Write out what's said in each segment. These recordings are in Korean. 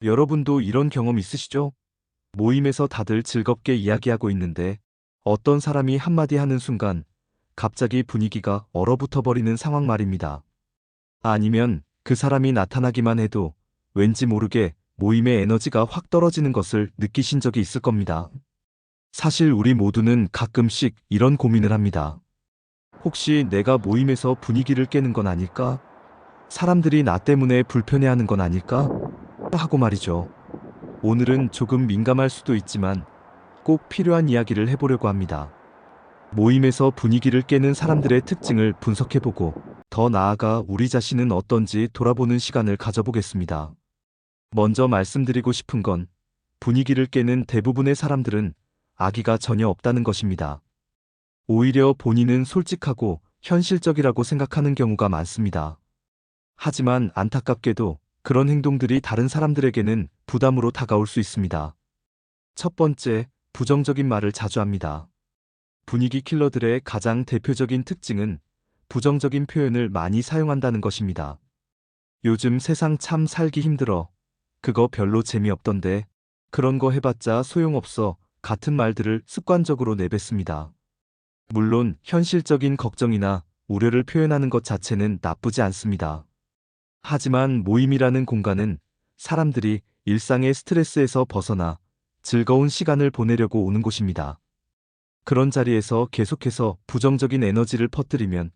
여러분도 이런 경험 있으시죠? 모임에서 다들 즐겁게 이야기하고 있는데 어떤 사람이 한마디 하는 순간 갑자기 분위기가 얼어붙어 버리는 상황 말입니다. 아니면 그 사람이 나타나기만 해도 왠지 모르게 모임의 에너지가 확 떨어지는 것을 느끼신 적이 있을 겁니다. 사실 우리 모두는 가끔씩 이런 고민을 합니다. 혹시 내가 모임에서 분위기를 깨는 건 아닐까? 사람들이 나 때문에 불편해하는 건 아닐까? 하고 말이죠. 오늘은 조금 민감할 수도 있지만 꼭 필요한 이야기를 해보려고 합니다. 모임에서 분위기를 깨는 사람들의 특징을 분석해보고 더 나아가 우리 자신은 어떤지 돌아보는 시간을 가져보겠습니다. 먼저 말씀드리고 싶은 건 분위기를 깨는 대부분의 사람들은 악의가 전혀 없다는 것입니다. 오히려 본인은 솔직하고 현실적이라고 생각하는 경우가 많습니다. 하지만 안타깝게도 그런 행동들이 다른 사람들에게는 부담으로 다가올 수 있습니다. 첫 번째, 부정적인 말을 자주 합니다. 분위기 킬러들의 가장 대표적인 특징은 부정적인 표현을 많이 사용한다는 것입니다. 요즘 세상 참 살기 힘들어. 그거 별로 재미없던데. 그런 거 해봤자 소용없어. 같은 말들을 습관적으로 내뱉습니다. 물론 현실적인 걱정이나 우려를 표현하는 것 자체는 나쁘지 않습니다. 하지만 모임이라는 공간은 사람들이 일상의 스트레스에서 벗어나 즐거운 시간을 보내려고 오는 곳입니다. 그런 자리에서 계속해서 부정적인 에너지를 퍼뜨리면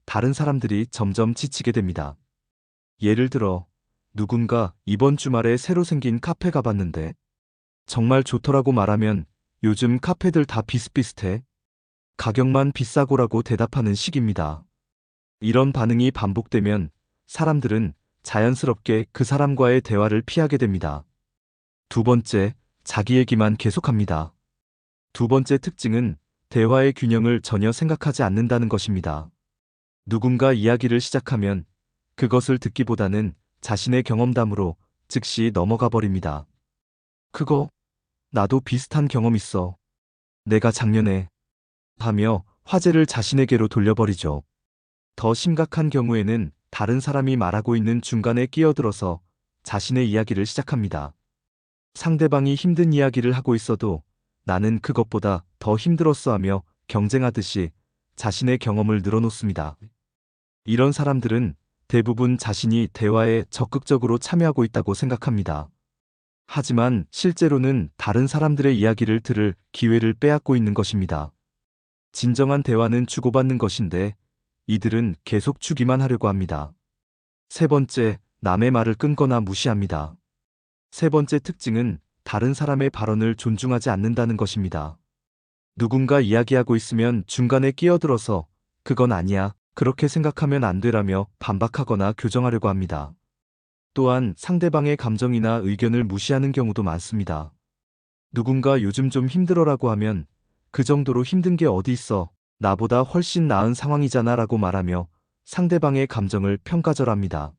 다른 사람들이 점점 지치게 됩니다. 예를 들어, 누군가 이번 주말에 새로 생긴 카페 가봤는데 정말 좋더라고 말하면 요즘 카페들 다 비슷비슷해. 가격만 비싸고라고 대답하는 식입니다. 이런 반응이 반복되면 사람들은 자연스럽게 그 사람과의 대화를 피하게 됩니다. 두 번째, 자기 얘기만 계속합니다. 두 번째 특징은 대화의 균형을 전혀 생각하지 않는다는 것입니다. 누군가 이야기를 시작하면 그것을 듣기보다는 자신의 경험담으로 즉시 넘어가 버립니다. 그거, 나도 비슷한 경험 있어. 내가 작년에 하며 화제를 자신에게로 돌려버리죠. 더 심각한 경우에는 다른 사람이 말하고 있는 중간에 끼어들어서 자신의 이야기를 시작합니다. 상대방이 힘든 이야기를 하고 있어도 나는 그것보다 더 힘들었어 하며 경쟁하듯이 자신의 경험을 늘어놓습니다. 이런 사람들은 대부분 자신이 대화에 적극적으로 참여하고 있다고 생각합니다. 하지만 실제로는 다른 사람들의 이야기를 들을 기회를 빼앗고 있는 것입니다. 진정한 대화는 주고받는 것인데 이들은 계속 주기만 하려고 합니다. 세 번째, 남의 말을 끊거나 무시합니다. 세 번째 특징은 다른 사람의 발언을 존중하지 않는다는 것입니다. 누군가 이야기하고 있으면 중간에 끼어들어서 그건 아니야, 그렇게 생각하면 안 되라며 반박하거나 교정하려고 합니다. 또한 상대방의 감정이나 의견을 무시하는 경우도 많습니다. 누군가 요즘 좀 힘들어라고 하면 그 정도로 힘든 게 어디 있어, 나보다 훨씬 나은 상황이잖아 라고 말하며 상대방의 감정을 평가절합니다.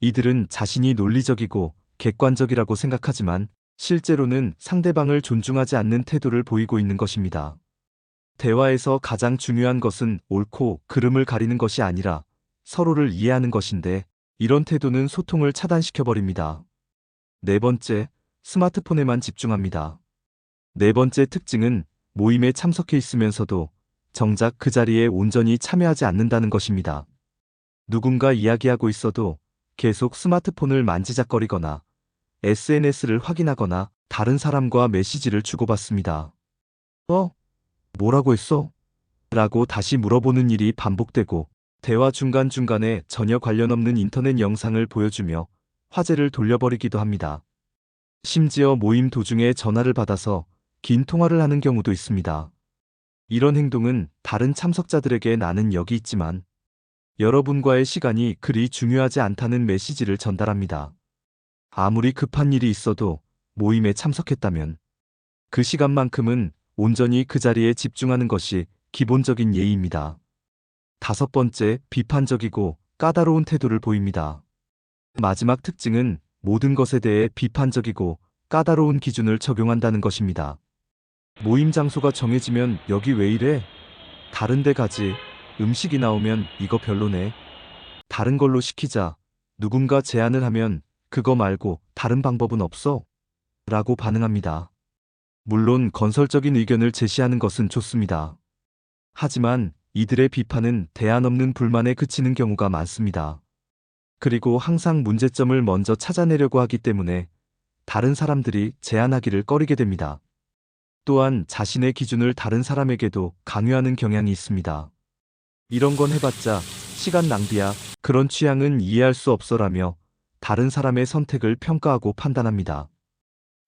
이들은 자신이 논리적이고 객관적이라고 생각하지만 실제로는 상대방을 존중하지 않는 태도를 보이고 있는 것입니다. 대화에서 가장 중요한 것은 옳고 그름을 가리는 것이 아니라 서로를 이해하는 것인데 이런 태도는 소통을 차단시켜버립니다. 네 번째, 스마트폰에만 집중합니다. 네 번째 특징은 모임에 참석해 있으면서도 정작 그 자리에 온전히 참여하지 않는다는 것입니다. 누군가 이야기하고 있어도 계속 스마트폰을 만지작거리거나 SNS를 확인하거나 다른 사람과 메시지를 주고받습니다. 뭐라고 했어? 라고 다시 물어보는 일이 반복되고 대화 중간중간에 전혀 관련 없는 인터넷 영상을 보여주며 화제를 돌려버리기도 합니다. 심지어 모임 도중에 전화를 받아서 긴 통화를 하는 경우도 있습니다. 이런 행동은 다른 참석자들에게 나는 여기 있지만 여러분과의 시간이 그리 중요하지 않다는 메시지를 전달합니다. 아무리 급한 일이 있어도 모임에 참석했다면 그 시간만큼은 온전히 그 자리에 집중하는 것이 기본적인 예의입니다. 다섯 번째, 비판적이고 까다로운 태도를 보입니다. 마지막 특징은 모든 것에 대해 비판적이고 까다로운 기준을 적용한다는 것입니다. 모임 장소가 정해지면 여기 왜 이래? 다른 데 가지. 음식이 나오면 이거 별로네. 다른 걸로 시키자. 누군가 제안을 하면 그거 말고 다른 방법은 없어? 라고 반응합니다. 물론 건설적인 의견을 제시하는 것은 좋습니다. 하지만 이들의 비판은 대안 없는 불만에 그치는 경우가 많습니다. 그리고 항상 문제점을 먼저 찾아내려고 하기 때문에 다른 사람들이 제안하기를 꺼리게 됩니다. 또한 자신의 기준을 다른 사람에게도 강요하는 경향이 있습니다. 이런 건 해봤자 시간 낭비야. 그런 취향은 이해할 수 없어라며 다른 사람의 선택을 평가하고 판단합니다.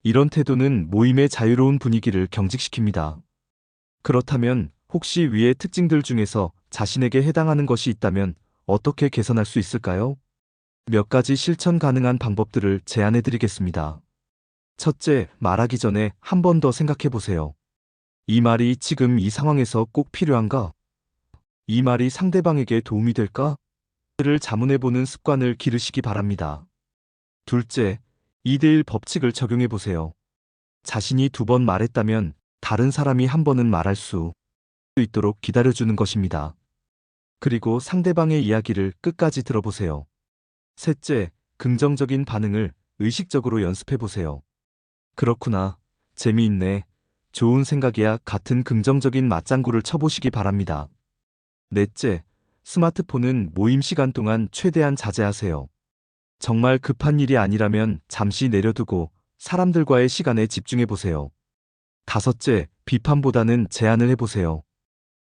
이런 태도는 모임의 자유로운 분위기를 경직시킵니다. 그렇다면 혹시 위의 특징들 중에서 자신에게 해당하는 것이 있다면 어떻게 개선할 수 있을까요? 몇 가지 실천 가능한 방법들을 제안해 드리겠습니다. 첫째, 말하기 전에 한 번 더 생각해 보세요. 이 말이 지금 이 상황에서 꼭 필요한가? 이 말이 상대방에게 도움이 될까? 를 자문해 보는 습관을 기르시기 바랍니다. 둘째, 2대1 법칙을 적용해 보세요. 자신이 2번 말했다면 다른 사람이 한 번은 말할 수 있도록 기다려주는 것입니다. 그리고 상대방의 이야기를 끝까지 들어보세요. 셋째, 긍정적인 반응을 의식적으로 연습해 보세요. 그렇구나. 재미있네. 좋은 생각이야. 같은 긍정적인 맞장구를 쳐보시기 바랍니다. 넷째, 스마트폰은 모임 시간 동안 최대한 자제하세요. 정말 급한 일이 아니라면 잠시 내려두고 사람들과의 시간에 집중해 보세요. 다섯째, 비판보다는 제안을 해보세요.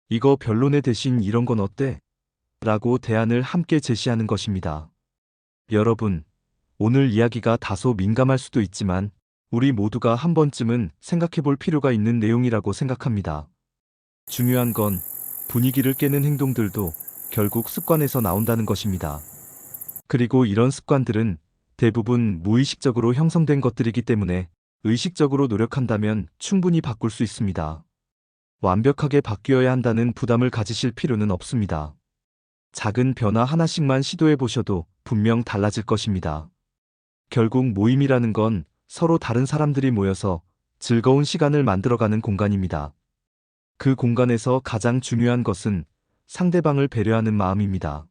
이거 별로네 대신 이런 건 어때? 라고 대안을 함께 제시하는 것입니다. 여러분, 오늘 이야기가 다소 민감할 수도 있지만 우리 모두가 한 번쯤은 생각해 볼 필요가 있는 내용이라고 생각합니다. 중요한 건 분위기를 깨는 행동들도 결국 습관에서 나온다는 것입니다. 그리고 이런 습관들은 대부분 무의식적으로 형성된 것들이기 때문에 의식적으로 노력한다면 충분히 바꿀 수 있습니다. 완벽하게 바뀌어야 한다는 부담을 가지실 필요는 없습니다. 작은 변화 하나씩만 시도해 보셔도 분명 달라질 것입니다. 결국 모임이라는 건 서로 다른 사람들이 모여서 즐거운 시간을 만들어가는 공간입니다. 그 공간에서 가장 중요한 것은 상대방을 배려하는 마음입니다.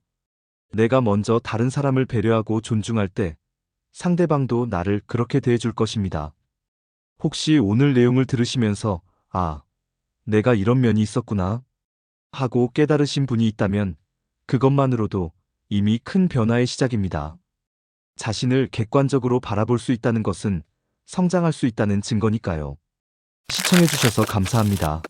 내가 먼저 다른 사람을 배려하고 존중할 때 상대방도 나를 그렇게 대해줄 것입니다. 혹시 오늘 내용을 들으시면서 아, 내가 이런 면이 있었구나 하고 깨달으신 분이 있다면 그것만으로도 이미 큰 변화의 시작입니다. 자신을 객관적으로 바라볼 수 있다는 것은 성장할 수 있다는 증거니까요. 시청해주셔서 감사합니다.